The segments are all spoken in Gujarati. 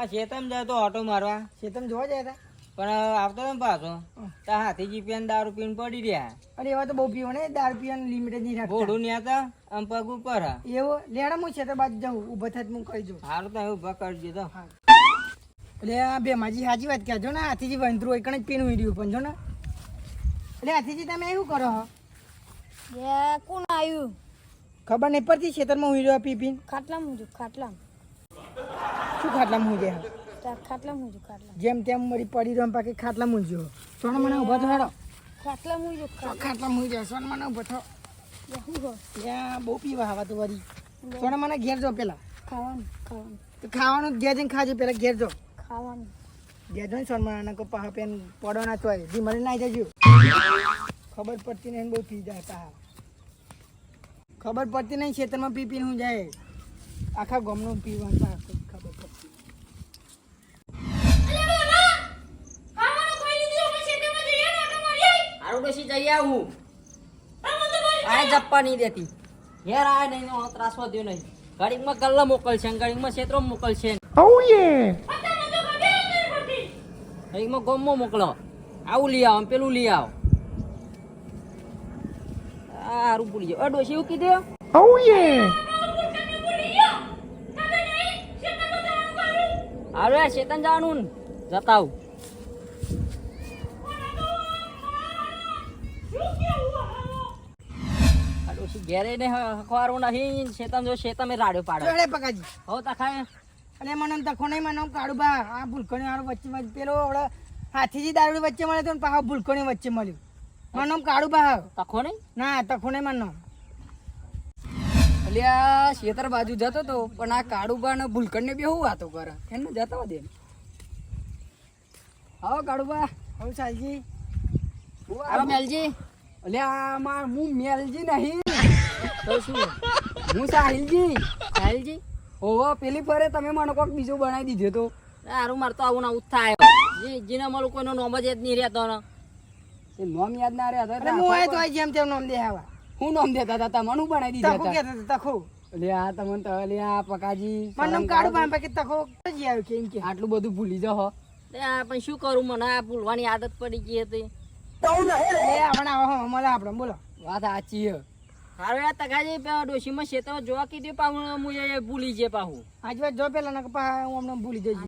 આ શેતમ જાય તો ઓટો મારવા શેતમ જોવા જાય હતા પણ આવતો ને પાછો તા હાથીજી પીને દારૂ પીને પડી રહ્યા. અરે એવા તો બહુ પીવો ને દારૂ પીવાનું લિમિટ જ નહીં રાખતા. ઘોડું ન્યા હતા આમ પગ ઉપર એવો લેડા હું છે તો બાજુ જાઉં ઊભો થાય હું કહી દઉં. સારું તો એવું ઉભા કરજો તો. એટલે આ બે માજી સાચી વાત કહેજો ને હાથીજી વંતરું એક જ પીનું વીડ્યું પણ જો ને એટલે હાથીજી તમે એવું કરો હો કોણ આવ્યું ખબર નહીં પડતી ખેતરમાં વીડ્યો પી પીને ખાટલામાં હું ખાટલામાં શું ખાટલામાં હું ગયા ખાટલામાં હું ખાટલા જેમ તેમ મરી પડી રહ્યો પાકે ખાટલામાં હું જો સોના મને ઊભો થયો હેડો ખાટલામાં હું ખાટલામાં હું જાય સોના મને ઊભો થયો શું કહો ત્યાં બહુ પીવા હવા તો વળી સોના મને ઘેર જો પેલા ખાવાનું ખાવાનું તો ખાવાનું ઘેર જઈને ખાજો પેલા ઘેર જો ખાવાનું ઘેર જો ને સોના મને કો પાહા પેન પડો ના તોય જી મને ના જજો ખબર પડતી નહીં બહુ પી જાય પાહા ખબર પડતી નહીં ખેતરમાં પી પીને હું જાય આખા ગામનું પીવાનું પાહા ખબર પડતી હારું ડોશી જઈ આવું આ જપ્પા નહીં દેતી ઘેર આય નહીં નો ત્રાસવા દો નહીં ગાડીમાં કલ્લા મોકલશે ગાડીમાં ક્ષેત્રો મોકલશે ગાડીમાં ગોમમાં મોકલો આવું લઈ આવો પેલું લઈ આવો હારું ભૂલી જાવ ડોશી એવું કીધું હારું યાર શેતન જવાનું ને જતા આવું ઘેરે ને ખવારું નહીં શેતમ જો શેતમ એ રાડ્યો પાડો અરે પકાજી હો તા ખાય અને મને તખો નહીં મને કાઢું બા આ ભૂલકણી વાળો વચ્ચે પેલો હવે હાથીજી દારૂ વચ્ચે મળે તો પાછા ભૂલકણી વચ્ચે મળ્યું મારું નામ કાળું બા તખો નહીં ના તખો નહીં મારું નામ એટલે આ શેતર બાજુ જતો તો પણ આ કાળુબા ને ભૂલકણ ને બી હું વાતો કરે એને જતો દે આવો કાળુબા હવે સાલજી આવો મેલજી એટલે આ હું મેલજી નહીં તો શું હું સાહિલજી સાહેલજી ઓહો પેલી ફરે તમે મને કોક બીજો બનાવી દીધો તો હારું મારે તો આવું ના આવું થાય જીને મારું કોઈનો નોમ જ નહીં રહેતો ને એ નોમ યાદ ના રહ્યા અરે હું આય તો આ જેમ તેમ નામ દે આવા હું નોમ દેતા હતા તમને બનાવી દીધા તખો હતા કહેતા હતા તખો એટલે આ તમને તો એટલે આ પકાજી મારું નામ કાળું બા બાકી તખો જ આવ્યું કે એમ કે આટલું બધું ભૂલી જાઓ પણ શું કરું મને આ ભૂલવાની આદત પડી ગઈ હતી એ આપણે આવો મળે આપણે બોલો વાત સાચી છે હારું યાર તકાજી ડોશીમાં શેતમાં જોવા કીધું પાહું હું એ ભૂલી જાય પાહું આજ વાત જો પેલા ના પા હું હમણાં ભૂલી જઈશ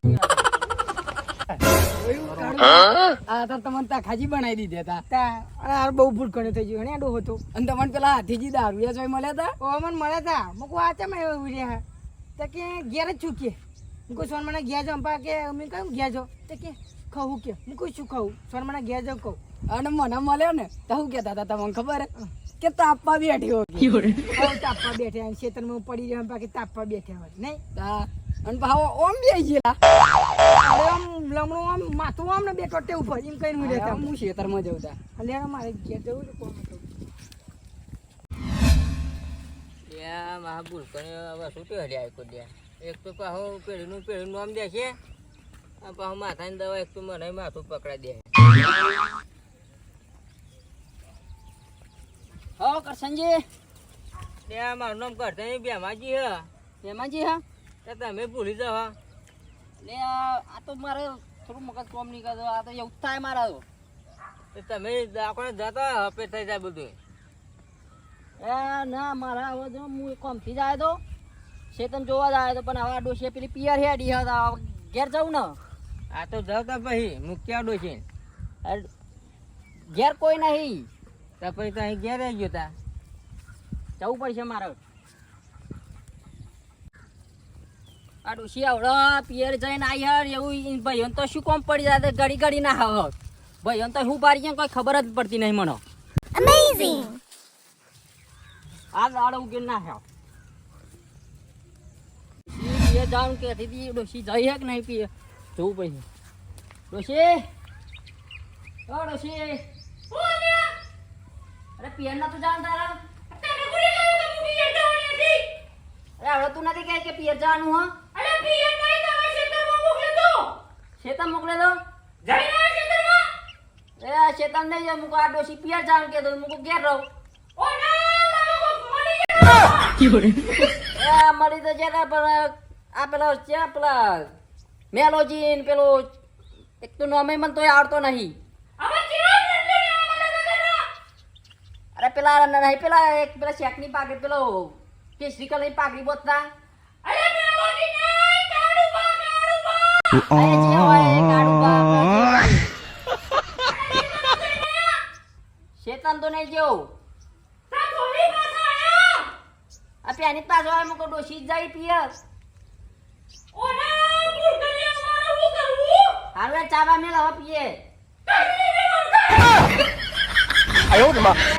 આ તો તમને તાખાજી બનાવી દીધા હતા તા અરે બહુ ભૂલ કર્યો થઈ ગયો ને આડો હતો અને તમને પેલા હાથીજી દારૂ જોઈ મળ્યા હતા ઓ મને મળ્યા હતા મૂકું આ ચમ એવું રહ્યા તો કે ઘેર જ છું કે મૂકું સોન મને ઘેર જાઉં પા કે મેં કહ્યું ઘેર જાઉં તો કે ખાવું કે મૂકું શું ખાવું સોન મને ઘેર જાઉં કહું અને મને મળ્યો ને તો શું કેતા હતા તમને ખબર કે તાપવા બેઠી હોય તાપવા બેઠા ખેતરમાં પડી રહ્યા બાકી તાપવા બેઠા હોય નહીં અને ભાવો ઓમ બે ગયેલા આમ લમણું આમ માથું આમ ને બે ટોટે ઉપર એમ કઈ હું રહેતા હું ખેતરમાં જઉં તા એટલે મારે ઘેર જવું છે કોણ હતું મારા ભૂલ કરી હવે છૂટી હડી આવી દે એક તો પાહું પેઢીનું નામ દે છે પાહું માથાની દવા એક તો મને માથું પકડાઈ દે હો કરશનજી ત્યાં મારું નામ કરતા બેમાજી હે એમાંજી હા તમે ભૂલી જાઓ હા એટલે આ તો મારે થોડું મગજ કોમ નહીં કરતો આ તો એવું થાય મારા તો તમે આપણે જતા હપે થઈ જાય બધું એ ના મારા હવે જો હું કોમથી જાય તો શેતન જોવા જાય તો પણ હવે ડોશી પેલી પિયર હેડી હતા ઘેર જાઉં ને આ તો જતા પછી મુખ્ય ડોશી ઘેર કોઈ નહીં તો પછી તો અહીં ઘેર આવી ગયો તા જવું પડશે મારે આ ડોશી આવડે પિયર જઈને આવી યાર એવું ભાઈઓ તો શું કોમ પડી જાય ઘડી ઘડી ના આવે ભાઈઓ તો હું બારી કોઈ ખબર જ પડતી નહીં મને અમેઝિંગ આ દાડો ઉગેલ ના આવ્યો પિયર જવાનું કહેતી હતી ડોશી જઈ હે કે નહીં પિયર જવું પડશે ડોશી ઓ ડોશી અરે પિયર ના તું જાણ તારા અરે હવે તું નથી કહે કે પિયર જવાનું હા શેતમ મોકલે દો એ શેતમ નહીં જાય મુકો આ ડોશી પિયર જવાનું કે દો મુકો ઘેર રહો એ મળી તો છે પણ આ પેલા છે પેલા મેલોજી ને પેલો એક તો નામે મને તોય આવડતો નહીં. અરે પેલા નહીં પેલા એક પેલા શેકની પાકડી પેલો કેસરી કલરની પાકડી બોતતા. અરે જે હોય એ કાળુબા, શેતાન તો નહીં જેવું. આ પેની પાછો આવે મુકો ડોશી જ જાય પિયસ. હારું ચાવા મેલ હવે પીએ.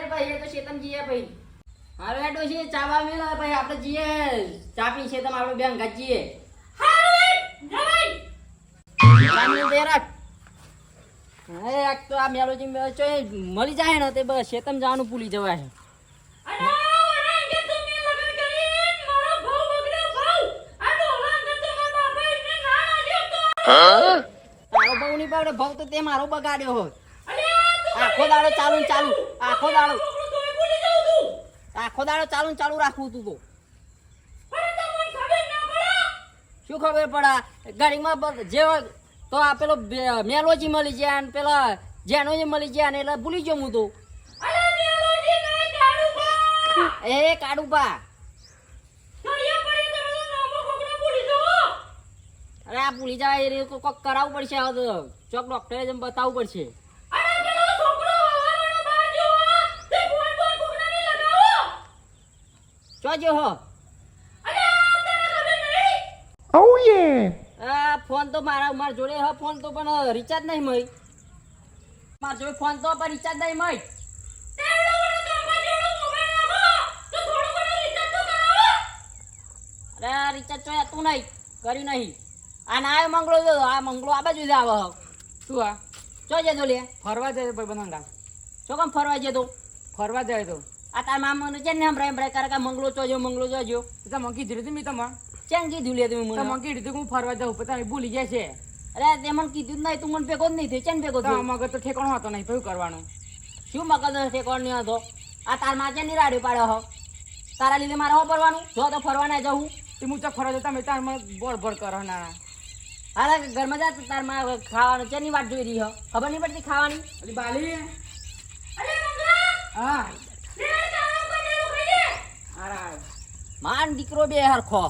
ભાઈ એ તો શેતમ જીએ ભાઈ. હારું ડોશી ચાવા મેલ હવે ભાઈ આપણે જીએ ચા પી શેતમ આપણે બે અંગા જીએ. એક તો આ મેલોજી મળી જાય ને તે બસ શેતમ જવાનું ભૂલી જવાય છે. તારો બહુ નહીં બગડે ભાવ તો તે મારો બગાડ્યો હોત. આખો દાડો ચાલુ ને ચાલુ આખો દાડો ચાલુ ને ચાલુ રાખવું તું તો શું ખબર પડા ગાડીમાં જે તો આ પેલો મેલોજી મળી જાય ને પેલા જેનોજી મળી જાય ને એટલે ભૂલી ગયો હું તો. એ કાડુબા અરે આ ભૂલી જાય એ કોક કરાવવું પડશે. હવે તો ચોક ડોક્ટરે જેમ બતાવવું પડશે. ચોજો હો ફોન તો મારા જોડે હ ફોન તો પણ રિચાર્જ નહીં મળી. મારા જોડે ફોન તો પણ રિચાર્જ નહીં મળી. અરે રિચાર્જ તો તું નહીં કર્યું નહીં. આ ના આવ્યો મંગળો જો આ મંગળો આ બાજુ જ આવે. શું આ ચો જતો લે ફરવા જાય ભાઈ બનાંગા ચો કેમ ફરવા જતો. ફરવા જાય તો આ તાર મામાને છે ને હમણાં કરે કે મંગળો ચોજો તો મંકી ધીરે ધીરે તમે ચેન કીધું લે તમે મને. મંકી દીધું હું ફરવા જાઉં પછી તમે ભૂલી જાય છે. અરે તે મને કીધું જ નહીં તું મને ભેગો જ નહીં થયો. ચેન ભેગો તો થયો મગર તો ઠેકાણો હતો નહીં કયું કરવાનું. શું મગજ ઠેકોણ નહીં હતો. આ તાર માં ચેન ની રાડ્યો પાડ્યો હો. તારા લીધે મારે હો પડવાનું જો તો ફરવા ના જવું. તે હું તો ફરવા જતા તમે તાર મને બોળ બોળ કરો ના. હારા ઘરમાં જા તાર માં ખાવાનું ચેની વાટ જોઈ રહી હો. ખબર નહીં પડતી ખાવાની. અલી બાલી હા માન દીકરો બે હરખો.